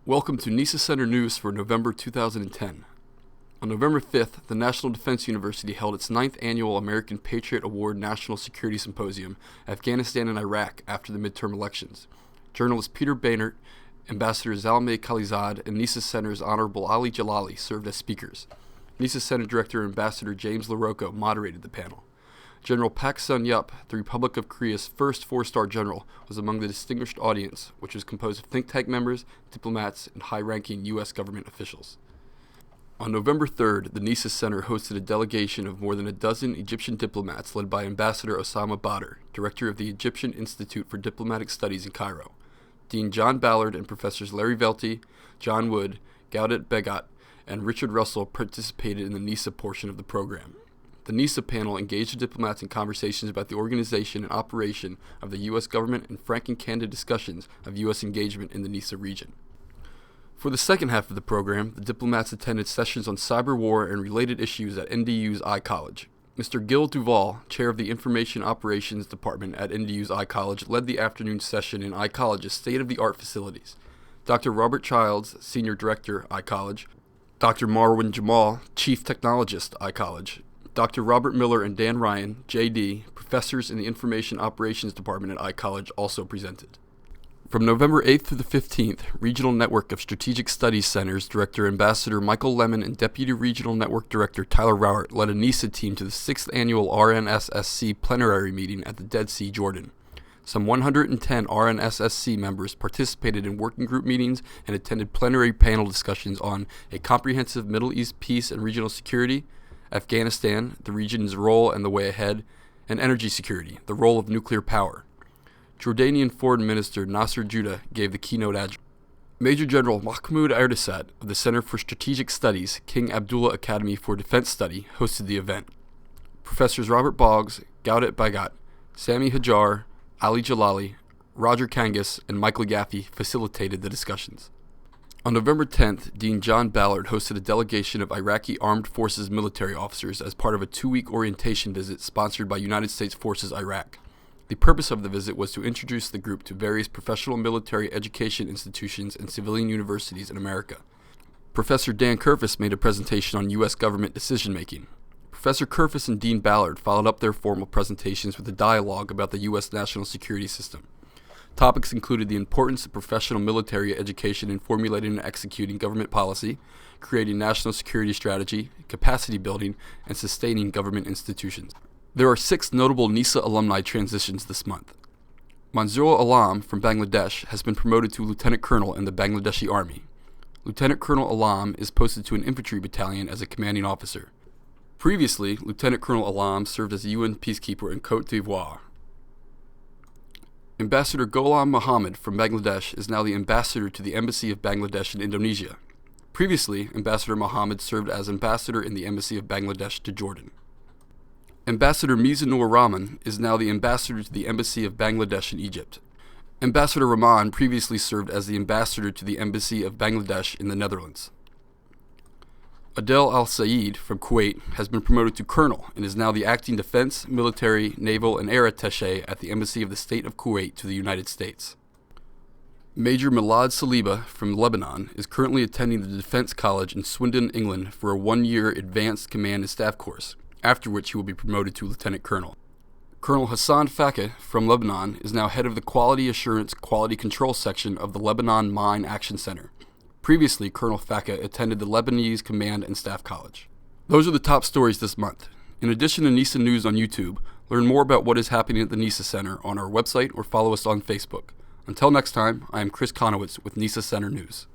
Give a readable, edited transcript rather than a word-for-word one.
Welcome to NESA Center News for November 2010. On November 5th, the National Defense University held its 9th annual American Patriot Award National Security Symposium, Afghanistan and Iraq after the midterm elections. Journalist Peter Boehnert, Ambassador Zalmay Khalilzad, and NESA Center's Honorable Ali Jalali served as speakers. NESA Center Director Ambassador James LaRocco moderated the panel. General Pak Sun-yup, the Republic of Korea's first four-star general, was among the distinguished audience, which was composed of think tank members, diplomats, and high-ranking U.S. government officials. On November 3rd, the NESA Center hosted a delegation of more than a dozen Egyptian diplomats led by Ambassador Osama Badr, director of the Egyptian Institute for Diplomatic Studies in Cairo. Dean John Ballard and Professors Larry Velty, John Wood, Gaudet Begat, and Richard Russell participated in the NESA portion of the program. The NESA panel engaged the diplomats in conversations about the organization and operation of the U.S. government and frank and candid discussions of U.S. engagement in the NESA region. For the second half of the program, the diplomats attended sessions on cyber war and related issues at NDU's iCollege. Mr. Gil Duval, chair of the Information Operations Department at NDU's iCollege, led the afternoon session in iCollege's state-of-the-art facilities. Dr. Robert Childs, senior director, iCollege, Dr. Marwan Jamal, chief technologist, iCollege, Dr. Robert Miller and Dan Ryan, J.D., professors in the Information Operations Department at iCollege, also presented. From November 8th through the 15th, Regional Network of Strategic Studies Centers Director Ambassador Michael Lemon and Deputy Regional Network Director Tyler Rowert led a NESA team to the 6th Annual RNSSC Plenary Meeting at the Dead Sea, Jordan. Some 110 RNSSC members participated in working group meetings and attended plenary panel discussions on a comprehensive Middle East peace and regional security, Afghanistan, the region's role and the way ahead, and energy security, the role of nuclear power. Jordanian Foreign Minister Nasser Judah gave the keynote address. Major General Mahmoud Erdesat of the Center for Strategic Studies, King Abdullah Academy for Defense Study, hosted the event. Professors Robert Boggs, Gaudet Begat, Sami Hajar, Ali Jalali, Roger Kangas, and Michael Yaffe facilitated the discussions. On November 10th, Dean John Ballard hosted a delegation of Iraqi Armed Forces military officers as part of a 2-week orientation visit sponsored by United States Forces Iraq. The purpose of the visit was to introduce the group to various professional military education institutions and civilian universities in America. Professor Dan Kerfis made a presentation on U.S. government decision-making. Professor Kerfis and Dean Ballard followed up their formal presentations with a dialogue about the U.S. national security system. Topics included the importance of professional military education in formulating and executing government policy, creating national security strategy, capacity building, and sustaining government institutions. There are 6 notable NESA alumni transitions this month. Manzoor Alam from Bangladesh has been promoted to Lieutenant Colonel in the Bangladeshi Army. Lieutenant Colonel Alam is posted to an infantry battalion as a commanding officer. Previously, Lieutenant Colonel Alam served as a UN peacekeeper in Côte d'Ivoire. Ambassador Ghulam Mohammed from Bangladesh is now the ambassador to the Embassy of Bangladesh in Indonesia. Previously, Ambassador Mohammed served as ambassador in the Embassy of Bangladesh to Jordan. Ambassador Mizanur Rahman is now the ambassador to the Embassy of Bangladesh in Egypt. Ambassador Rahman previously served as the ambassador to the Embassy of Bangladesh in the Netherlands. Adel Al-Sayed from Kuwait has been promoted to colonel and is now the acting defense, military, naval, and air attaché at the Embassy of the State of Kuwait to the United States. Major Milad Saliba from Lebanon is currently attending the Defense College in Swindon, England for a 1-year advanced command and staff course, after which he will be promoted to lieutenant colonel. Colonel Hassan Fakeh from Lebanon is now head of the Quality Assurance Quality Control section of the Lebanon Mine Action Center. Previously, Colonel Fakeh attended the Lebanese Command and Staff College. Those are the top stories this month. In addition to NESA News on YouTube, learn more about what is happening at the NESA Center on our website or follow us on Facebook. Until next time, I am Chris Conowitz with NESA Center News.